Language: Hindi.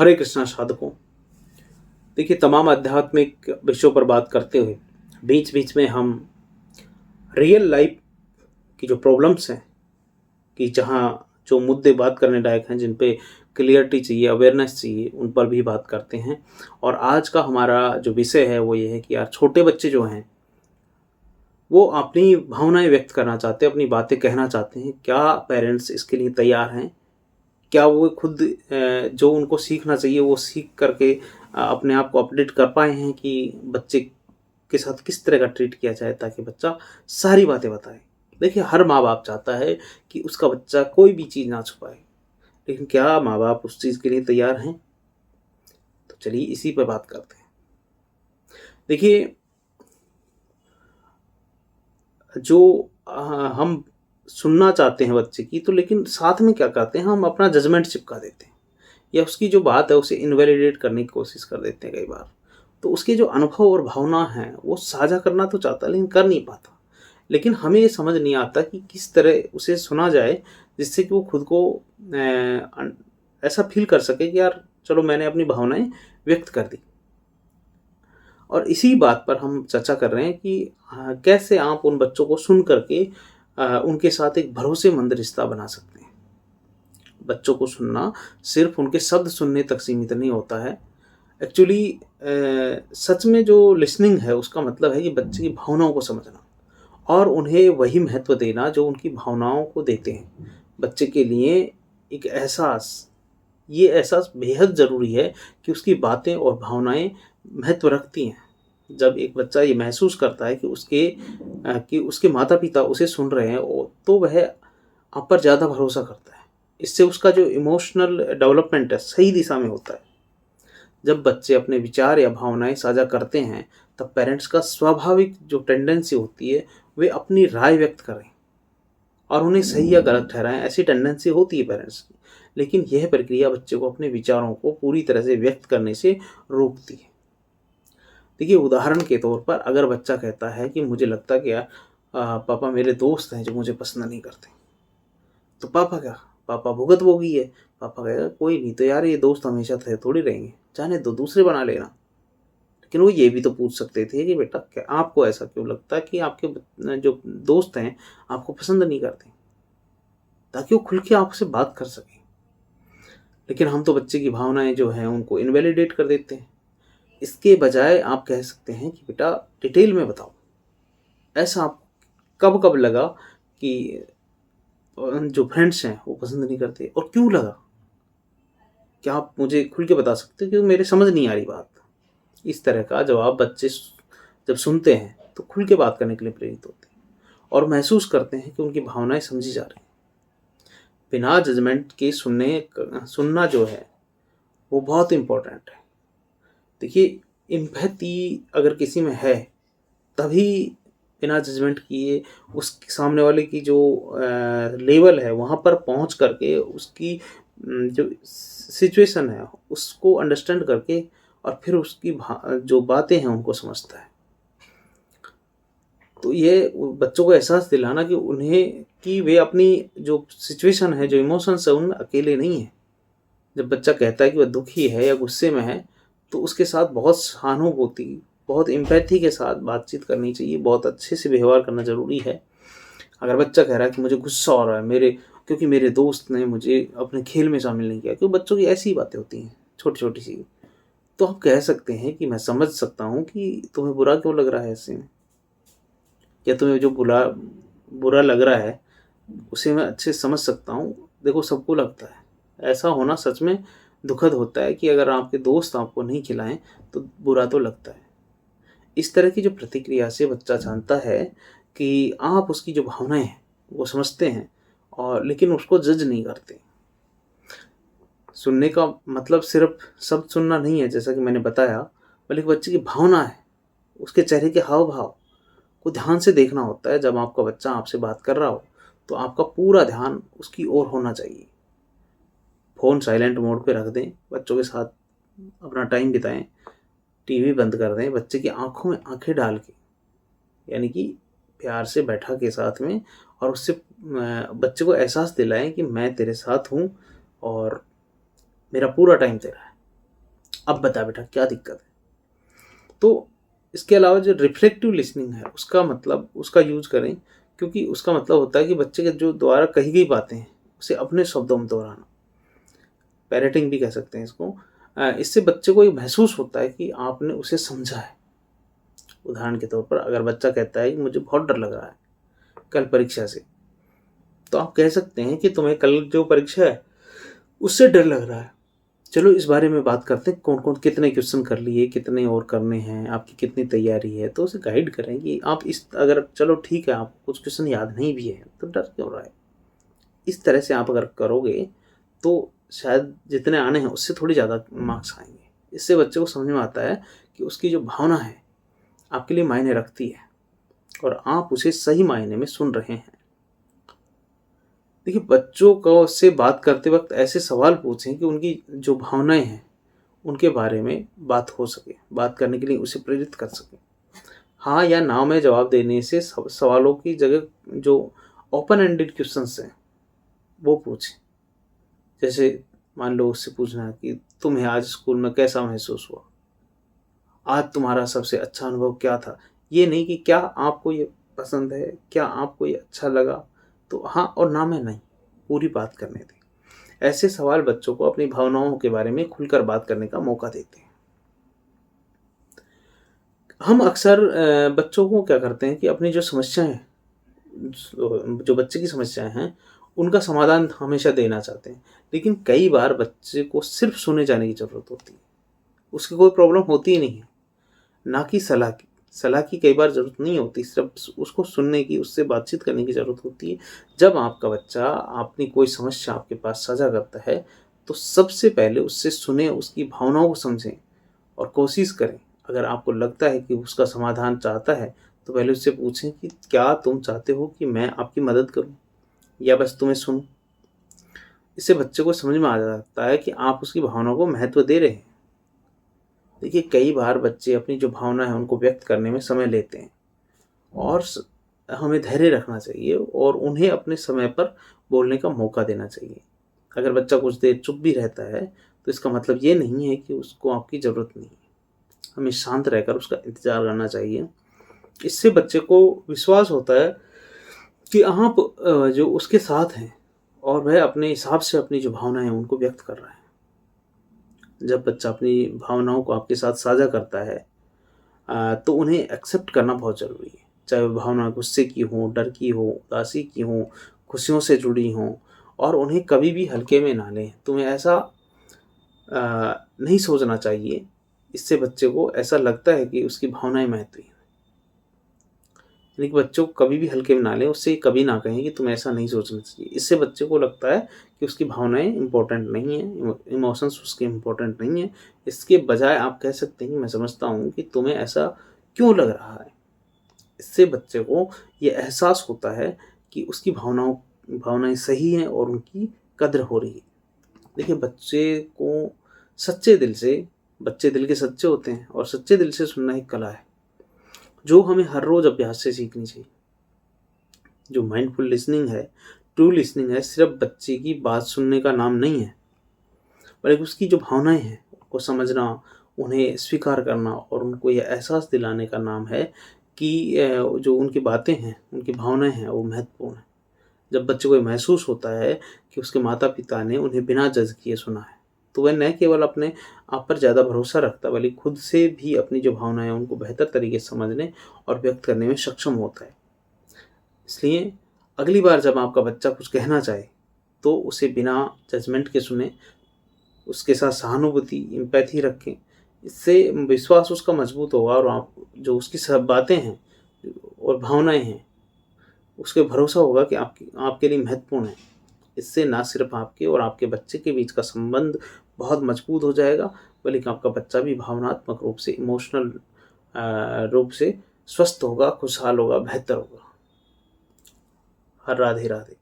हरे कृष्णा साधकों। देखिए, तमाम आध्यात्मिक विषयों पर बात करते हुए बीच बीच में हम रियल लाइफ की जो प्रॉब्लम्स हैं, कि जहाँ जो मुद्दे बात करने लायक हैं, जिन पे क्लियरिटी चाहिए, अवेयरनेस चाहिए, उन पर भी बात करते हैं। और आज का हमारा जो विषय है वो ये है कि यार, छोटे बच्चे जो हैं वो अपनी भावनाएं व्यक्त करना चाहते हैं, अपनी बातें कहना चाहते हैं। क्या पेरेंट्स इसके लिए तैयार हैं? क्या वो खुद जो उनको सीखना चाहिए वो सीख करके अपने आप को अपडेट कर पाए हैं कि बच्चे के साथ किस तरह का ट्रीट किया जाए ताकि बच्चा सारी बातें बताए। देखिए, हर माँ बाप चाहता है कि उसका बच्चा कोई भी चीज़ ना छुपाए, लेकिन क्या माँ बाप उस चीज़ के लिए तैयार हैं? तो चलिए इसी पर बात करते हैं। देखिए, जो हम सुनना चाहते हैं बच्चे की, तो लेकिन साथ में क्या करते हैं, हम अपना जजमेंट चिपका देते हैं या उसकी जो बात है उसे इनवैलिडेट करने की कोशिश कर देते हैं कई बार। तो उसके जो अनुभव और भावना हैं वो साझा करना तो चाहता है लेकिन कर नहीं पाता। लेकिन हमें ये समझ नहीं आता कि किस तरह उसे सुना जाए जिससे कि वो खुद को ऐसा फील कर सके कि यार चलो, मैंने अपनी भावनाएं व्यक्त कर दी। और इसी बात पर हम चर्चा कर रहे हैं कि कैसे आप उन बच्चों को सुन करके उनके साथ एक भरोसेमंद रिश्ता बना सकते हैं। बच्चों को सुनना सिर्फ उनके शब्द सुनने तक सीमित नहीं होता है। एक्चुअली सच में जो लिसनिंग है उसका मतलब है कि बच्चे की भावनाओं को समझना और उन्हें वही महत्व देना जो उनकी भावनाओं को देते हैं। बच्चे के लिए एक ये एहसास बेहद ज़रूरी है कि उसकी बातें और भावनाएं महत्व रखती हैं। जब एक बच्चा ये महसूस करता है कि उसके माता पिता उसे सुन रहे हैं, तो वह आप पर ज़्यादा भरोसा करता है। इससे उसका जो इमोशनल डेवलपमेंट है सही दिशा में होता है। जब बच्चे अपने विचार या भावनाएं साझा करते हैं, तब पेरेंट्स का स्वाभाविक जो टेंडेंसी होती है वे अपनी राय व्यक्त करें और उन्हें सही या गलत ठहराएं। ऐसी टेंडेंसी होती है पेरेंट्स की, लेकिन यह प्रक्रिया बच्चे को अपने विचारों को पूरी तरह से व्यक्त करने से रोकती है। देखिए, उदाहरण के तौर पर अगर बच्चा कहता है कि मुझे लगता है कि यार पापा, मेरे दोस्त हैं जो मुझे पसंद नहीं करते, तो पापा भुगत बोगी है। पापा कहेगा कोई नहीं, तो यार ये दोस्त हमेशा थे थोड़ी रहेंगे, जाने दो, दूसरे बना लेना। लेकिन वो ये भी तो पूछ सकते थे कि बेटा, क्या आपको ऐसा क्यों लगता है कि आपके जो दोस्त हैं आपको पसंद नहीं करते, ताकि वो खुल के आपसे बात कर सकें। लेकिन हम तो बच्चे की भावनाएं जो हैं उनको इनवैलिडेट कर देते हैं। इसके बजाय आप कह सकते हैं कि बेटा, डिटेल में बताओ, ऐसा आप कब कब लगा कि जो फ्रेंड्स हैं वो पसंद नहीं करते, और क्यों लगा? क्या आप मुझे खुल के बता सकते हो, क्योंकि मेरे समझ नहीं आ रही बात। इस तरह का जवाब बच्चे जब सुनते हैं तो खुल के बात करने के लिए प्रेरित होते हैं और महसूस करते हैं कि उनकी भावनाएं समझी जा रही हैं। बिना जजमेंट के सुनना जो है वो बहुत इम्पोर्टेंट है। देखिए, एम्पैथी अगर किसी में है, तभी बिना जजमेंट किए उस सामने वाले की जो लेवल है वहाँ पर पहुँच करके उसकी जो सिचुएशन है उसको अंडरस्टैंड करके और फिर उसकी जो बातें हैं उनको समझता है। तो ये बच्चों को एहसास दिलाना कि वे अपनी जो सिचुएशन है, जो इमोशंस है, उनमें अकेले नहीं हैं। जब बच्चा कहता है कि वह दुखी है या गुस्से में है, तो उसके साथ बहुत सहानुभूति, बहुत एम्पैथी के साथ बातचीत करनी चाहिए, बहुत अच्छे से व्यवहार करना ज़रूरी है। अगर बच्चा कह रहा है कि मुझे गुस्सा हो रहा है क्योंकि मेरे दोस्त ने मुझे अपने खेल में शामिल नहीं किया, क्योंकि बच्चों की ऐसी ही बातें होती हैं छोटी-छोटी सी, तो आप कह सकते हैं कि मैं समझ सकता हूँ कि तुम्हें बुरा क्यों लग रहा है ऐसे में, या तुम्हें जो बुरा लग रहा है उसे मैं अच्छे से समझ सकता हूँ। देखो, सबको लगता है। ऐसा होना सच में दुखद होता है कि अगर आपके दोस्त आपको नहीं खिलाएं तो बुरा तो लगता है। इस तरह की जो प्रतिक्रिया से बच्चा जानता है कि आप उसकी जो भावनाएं हैं वो समझते हैं, और लेकिन उसको जज नहीं करते। सुनने का मतलब सिर्फ शब्द सुनना नहीं है, जैसा कि मैंने बताया, बल्कि बच्चे की भावना है, उसके चेहरे के हाव भाव को ध्यान से देखना होता है। जब आपका बच्चा आपसे बात कर रहा हो तो आपका पूरा ध्यान उसकी ओर होना चाहिए। फ़ोन साइलेंट मोड पे रख दें, बच्चों के साथ अपना टाइम बिताएं, टीवी बंद कर दें, बच्चे की आंखों में आंखें डाल के, यानी कि प्यार से बैठा के साथ में, और उससे बच्चे को एहसास दिलाएं कि मैं तेरे साथ हूँ और मेरा पूरा टाइम तेरा है। अब बता बेटा क्या दिक्कत है। तो इसके अलावा जो रिफ्लेक्टिव लिसनिंग है उसका यूज करें, क्योंकि उसका मतलब होता है कि बच्चे के जो द्वारा कही गई बातें हैं उसे अपने शब्दों में दोहराना। पैरेटिंग भी कह सकते हैं इसको। इससे बच्चे को ये महसूस होता है कि आपने उसे समझा है। उदाहरण के तौर पर अगर बच्चा कहता है कि मुझे बहुत डर लग रहा है कल परीक्षा से, तो आप कह सकते हैं कि तुम्हें कल जो परीक्षा है उससे डर लग रहा है, चलो इस बारे में बात करते हैं, कौन कौन कितने क्वेश्चन कर लिए, कितने और करने हैं, आपकी कितनी तैयारी है। तो उसे गाइड करें कि आप इस अगर चलो ठीक है आपको कुछ क्वेश्चन याद नहीं भी है तो डर क्यों रहा है। इस तरह से आप अगर करोगे तो शायद जितने आने हैं उससे थोड़ी ज़्यादा मार्क्स आएंगे। इससे बच्चे को समझ में आता है कि उसकी जो भावना है आपके लिए मायने रखती है और आप उसे सही मायने में सुन रहे हैं। देखिए, बच्चों को से बात करते वक्त ऐसे सवाल पूछें कि उनकी जो भावनाएं हैं उनके बारे में बात हो सके, बात करने के लिए उसे प्रेरित कर सके। हाँ या ना में जवाब देने से सवालों की जगह जो ओपन एंडेड क्वेश्चंस हैं वो पूछें। जैसे मान लो उससे पूछना है कि तुम्हें आज स्कूल में कैसा महसूस हुआ, आज तुम्हारा सबसे अच्छा अनुभव क्या था। ये नहीं कि क्या आपको ये पसंद है, क्या आपको ये अच्छा लगा। तो हाँ और ना में नहीं, पूरी बात करने दें। ऐसे सवाल बच्चों को अपनी भावनाओं के बारे में खुलकर बात करने का मौका देते हैं। हम अक्सर बच्चों को क्या करते हैं कि अपनी जो समस्याएं जो बच्चे की समस्याएं हैं उनका समाधान हमेशा देना चाहते हैं, लेकिन कई बार बच्चे को सिर्फ सुने जाने की ज़रूरत होती है। उसकी कोई प्रॉब्लम होती ही नहीं है, ना कि सलाह की कई बार ज़रूरत नहीं होती, सिर्फ उसको सुनने की, उससे बातचीत करने की ज़रूरत होती है। जब आपका बच्चा अपनी कोई समस्या आपके पास साझा करता है तो सबसे पहले उससे सुने, उसकी भावनाओं को समझें और कोशिश करें। अगर आपको लगता है कि उसका समाधान चाहता है तो पहले उससे पूछें कि क्या तुम चाहते हो कि मैं आपकी मदद करूं या बस तुम्हें सुनूं। इससे बच्चे को समझ में आ जाता है कि आप उसकी भावनाओं को महत्व दे रहे हैं। देखिए, कई बार बच्चे अपनी जो भावना है उनको व्यक्त करने में समय लेते हैं और हमें धैर्य रखना चाहिए और उन्हें अपने समय पर बोलने का मौका देना चाहिए। अगर बच्चा कुछ देर चुप भी रहता है तो इसका मतलब ये नहीं है कि उसको आपकी ज़रूरत नहीं है। हमें शांत रहकर उसका इंतज़ार करना चाहिए। इससे बच्चे को विश्वास होता है कि आप जो उसके साथ हैं और वह अपने हिसाब से अपनी जो भावनाएं हैं उनको व्यक्त कर रहा है। जब बच्चा अपनी भावनाओं को आपके साथ साझा करता है तो उन्हें एक्सेप्ट करना बहुत ज़रूरी है। चाहे वो भावना गुस्से की हो, डर की हो, उदासी की हो, खुशियों से जुड़ी हों, और उन्हें कभी भी हल्के में ना लें। तुम्हें ऐसा नहीं सोचना चाहिए। इससे बच्चे को ऐसा लगता है कि उसकी भावनाएं महत्व हैं। यानी कि बच्चों को कभी भी हल्के में ना लें, उससे कभी ना कहें कि तुम ऐसा नहीं सोचना चाहिए। इससे बच्चे को लगता है कि उसकी भावनाएं इंपॉर्टेंट नहीं हैं, इमोशंस उसके इंपॉर्टेंट नहीं हैं। इसके बजाय आप कह सकते हैं कि मैं समझता हूँ कि तुम्हें ऐसा क्यों लग रहा है। इससे बच्चे को ये एहसास होता है कि उसकी भावनाएं सही हैं और उनकी कद्र हो रही है। देखिए, बच्चे दिल के सच्चे होते हैं और सच्चे दिल से सुनना एक कला है जो हमें हर रोज़ अभ्यास से सीखनी चाहिए। जो माइंडफुल लिसनिंग है, ट्रू लिसनिंग है, सिर्फ बच्चे की बात सुनने का नाम नहीं है, बल्कि उसकी जो भावनाएं हैं उनको समझना, उन्हें स्वीकार करना और उनको यह एहसास दिलाने का नाम है कि जो उनकी बातें हैं, उनकी भावनाएं हैं वो महत्वपूर्ण है। जब बच्चे को ये महसूस होता है कि उसके माता पिता ने उन्हें बिना जज किए सुना है, तो वह न केवल अपने आप पर ज़्यादा भरोसा रखता बल्कि खुद से भी अपनी जो भावनाएं हैं उनको बेहतर तरीके से समझने और व्यक्त करने में सक्षम होता है। इसलिए अगली बार जब आपका बच्चा कुछ कहना चाहे तो उसे बिना जजमेंट के सुने, उसके साथ सहानुभूति, एम्पैथी रखें। इससे विश्वास उसका मजबूत होगा और आप जो उसकी सब बातें हैं और भावनाएं हैं उसके भरोसा होगा कि आपके आपके लिए महत्वपूर्ण है। इससे ना सिर्फ आपके और आपके बच्चे के बीच का संबंध बहुत मजबूत हो जाएगा, बल्कि आपका बच्चा भी भावनात्मक रूप से, इमोशनल रूप से स्वस्थ होगा, खुशहाल होगा, बेहतर होगा। हर राधे राधे।